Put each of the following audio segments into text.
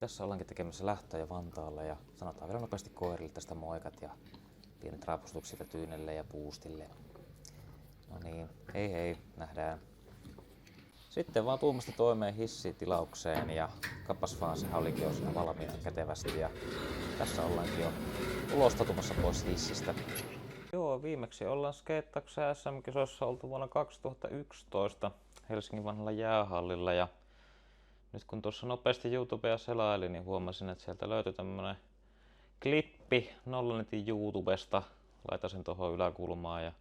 Tässä ollaankin tekemässä lähtöä Vantaalle ja sanotaan vielä nopeasti koirille tästä moikat ja pienet raapustukset Tyynelle ja Boostille. No niin, hei hei, nähdään. Sitten vaan tuumasta toimeen hissitilaukseen ja kappas vaan, sehän olikin jo siinä valmiina kätevästi ja tässä ollaankin jo ulostatumassa pois hissistä. Joo, viimeksi ollaan skeittauksen SM-kisoissa oltu vuonna 2011 Helsingin vanhalla jäähallilla ja nyt kun tuossa nopeasti YouTubea selailin, niin huomasin, että sieltä löytyi tämmönen klippi Nollanetin YouTubesta. Laitan sen tuohon yläkulmaan ja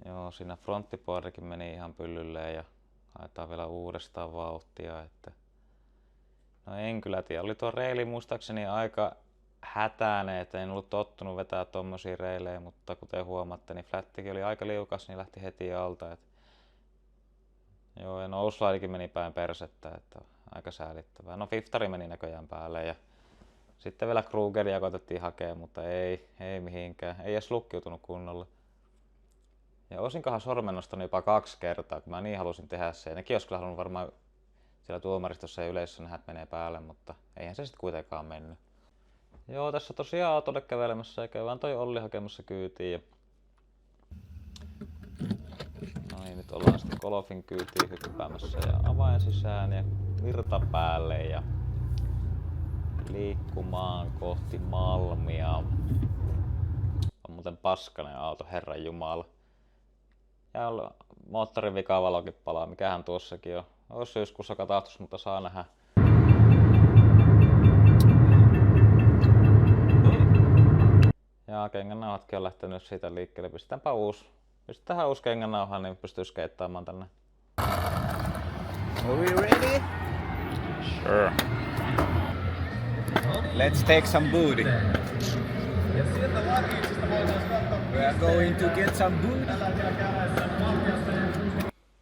joo, siinä fronttipoirikin meni ihan pyllylleen ja haetaan vielä uudestaan vauhtia, että no en kyllä tiedä. Oli tuo reili muistaakseni aika hätäinen, että en ollut tottunut vetää tommosia reilejä, mutta kuten huomaatte, niin flättikin oli aika liukas, niin lähti heti alta. Joo, ja nouslidekin meni päin persettä, että aika säälittävää. No Fiftari meni näköjään päälle ja sitten vielä Krugeria koitettiin hakea, mutta ei mihinkään. Ei edes lukkiutunut kunnolla. Ja olisinkohan sormen nostanut jopa 2 kertaa, kun mä niin halusin tehdä se. Nekin olisi kyllä halunnut varmaan siellä tuomaristossa ja yleisössä nähdä, että menee päälle, mutta eihän se sitten kuitenkaan mennyt. Joo, tässä tosiaan autolle kävelemässä ja käydään toi Olli hakemassa kyytiin. Ja no niin, nyt ollaan sitten Golfin kyytiin hyppäämässä ja avain sisään ja virta päälle ja liikkumaan kohti Malmia. On muuten paskanen auto, herran jumala. Ja moottorin vikavalokin palaa, mikähän tuossakin on. Olisi syyskuussa katahtus, mutta saa nähdä. Ja kengännauhatkin on lähtenyt siitä liikkeelle. Pistetään uusi kengännauha, niin pystyy skeittaamaan tänne. Are we ready? Sure. Let's take some booty. We are going to get some booty.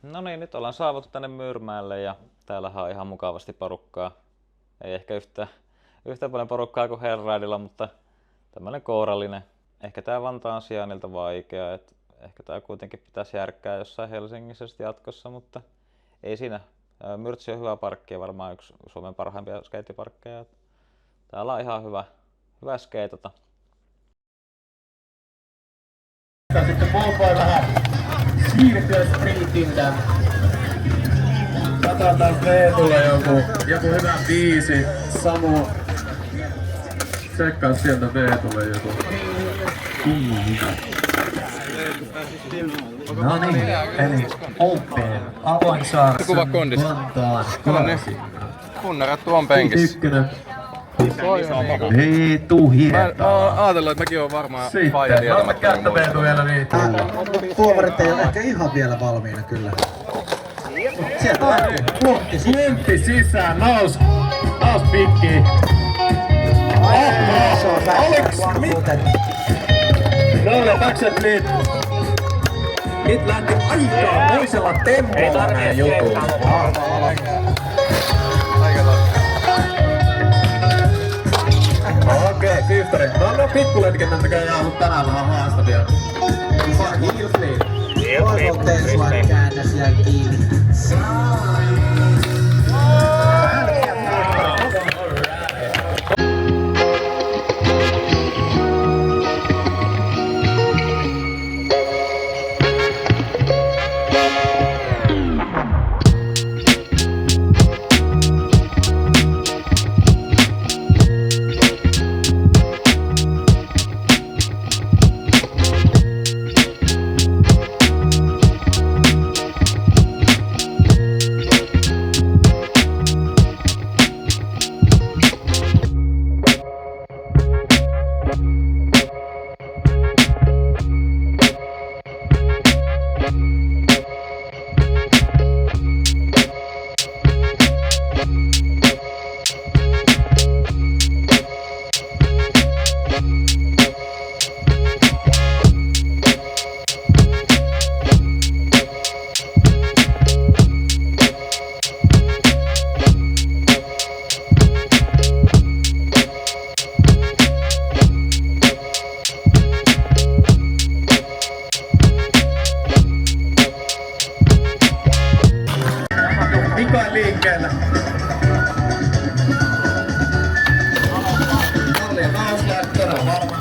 No niin, nyt ollaan saavuttu tänne Myyrmäelle ja täällähän on ihan mukavasti porukkaa. Ei ehkä yhtä paljon porukkaa kuin Herraidilla, mutta tämmönen kourallinen. Ehkä tää Vantaan sijainnilta vaikea, että ehkä tää kuitenkin pitäisi järkkää jossain Helsingissä jatkossa, mutta ei siinä. Myrtsi on hyvä parkki ja varmaan yksi Suomen parhaimpia skeittiparkkeja. Täällä on ihan hyvä skeitata. Sitten voi vähän siirtyä sprintiltä. Katsotaan Veetulle joku hyvä biisi. Samu, tsekkaa sieltä Veetulle joku. No niin, eli Open, avoin saaressa, Vantaan, Kaasi. Punnerattu on penkissä. Ykkönen. Veetu Hiretala. Mä ajatellut, että mäkin oon varmaan faija Sitten, nosta kättä Veetu vielä niin. Tuomarit ei ole ehkä ihan vielä valmiina kyllä. Sieltä lähtee, plontti sisään. Plontti sisään, nous pikki. Se on vähän muuten. Noille takset nyt. Nyt lähti aika toisella tempolla nää jutut. Okei, Fiftari. No pikkuletkin näköjään ollut tänään vähän haastavia. Heel flip. Toivon Tesla käännä siellä kiinni. Lindgren. Kallia nauslähtönä varma.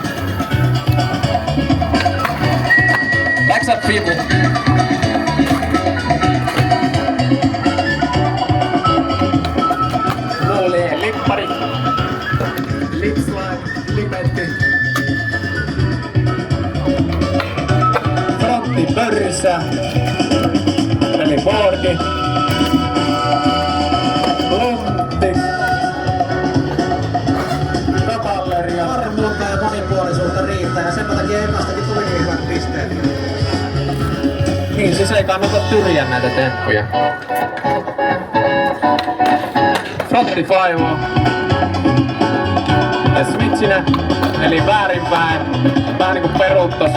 Backside people. Nolleen lippari. Lipslide, lipetti. Frontti pörsä. Eli boardi. Lontti. Kavalleria. Varmuutta ja monipuolisuutta riittää ja sen takia ekastakin tuli niin hyvät pisteet. Niin, siis ei kannata tyriä näitä temppuja. Frontti faivo. Ja switchinä, eli väärinpäin. Vähän niinku peruuttos.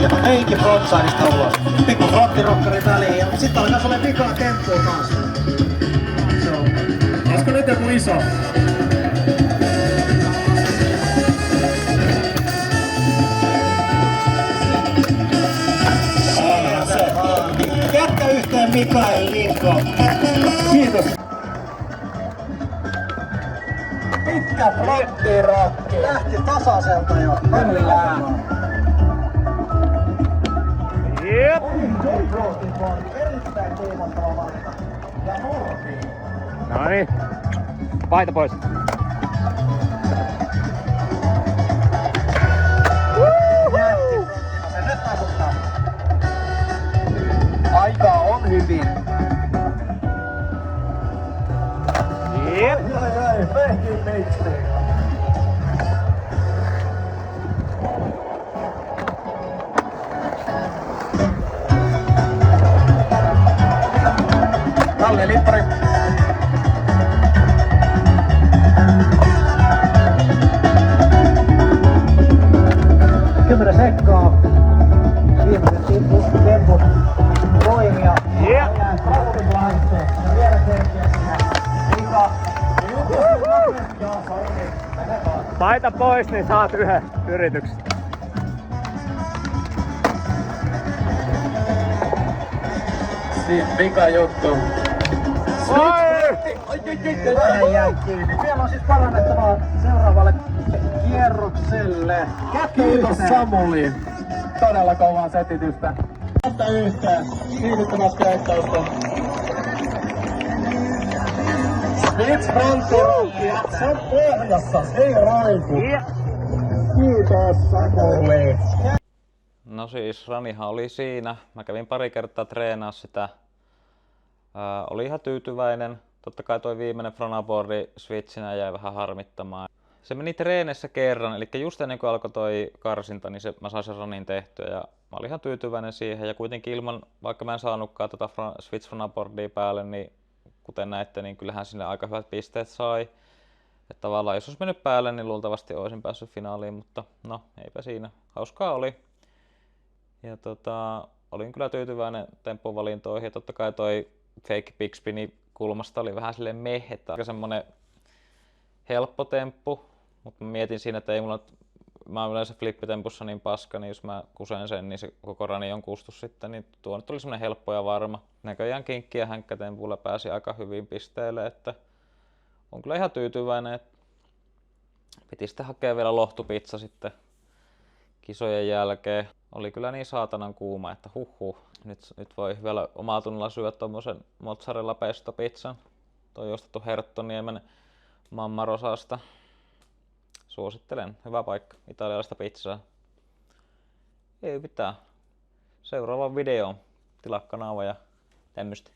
Ja henki frontsideista ulos. Pikku fronttirokkari väliin ja sit alkaa sulle vikaa temppua taas. Se on. Olisiko nyt joku iso? Jätkä yhteen Mikael Linko. Kiitos. Pitkä fronttirokki. Lähti tasaiselta jo. Kyllä. Jep. Erittäin kiinnostava valinta. Ja morfi. Noniin. Paita pois. Se nyt asuttaa. Aika on hyvin. Jep. Jäi, pehki miksi. Kalle lippari. Kymmenen sekkaa. Viimeiset temput voimia. Jep. Ja vielä selkeä sinä. Mika. Paita pois, niin saat yhden yrityksen. Vika juttu. Vähän jäi kiinni. Vielä on siis parannettavaa seuraavalle kierrokselle. Kiitos Samuli. Todella kovaa setitystä. Ottaa yhtään. Kiihdyttämässä käyttäystä. Switch frontti. Se on pohjassa. Ei raiku. Kiitos Samuli. No siis ranihan oli siinä. Mä kävin pari kertaa treenaa sitä. Oli ihan tyytyväinen. Totta kai toi viimeinen fronaboardi switchinä jäi vähän harmittamaan. Se meni treenissä kerran, eli just ennen kuin alkoi toi karsinta, niin mä sain sen ranin tehtyä ja mä olin ihan tyytyväinen siihen. Ja kuitenkin ilman, vaikka mä en saanutkaan tota switch fronaboardia päälle, niin kuten näette, niin kyllähän sinne aika hyvät pisteet sai. Että tavallaan jos olisi mennyt päälle, niin luultavasti olisin päässyt finaaliin, mutta no eipä siinä. Hauskaa oli. Ja olin kyllä tyytyväinen temppuvalintoihin ja totta kai toi fake big spini kulmasta oli vähän silleen mehtä. Aika semmonen helppo temppu, mutta mä mietin siinä, että ei mulla, mä oon yleensä flippitempussa niin paska, niin jos mä kusen sen, niin se koko rani on kustus sitten, niin tuo nyt oli semmonen helppo ja varma. Näköjään kinkki ja hänkkätempulla pääsi aika hyvin pisteelle, että on kyllä ihan tyytyväinen, että piti sitten hakea vielä lohtupizza sitten kisojen jälkeen. Oli kyllä niin saatanan kuuma, että nyt voi vielä omaa tunnolla syödä tommosen mozzarella pesto pizzan. Toi ostettu Herttoniemen Mammarosasta. Suosittelen, hyvä paikka, italialaista pizzaa. Ei mitään. Seuraava video, tilaa kanava ja tämmöstä.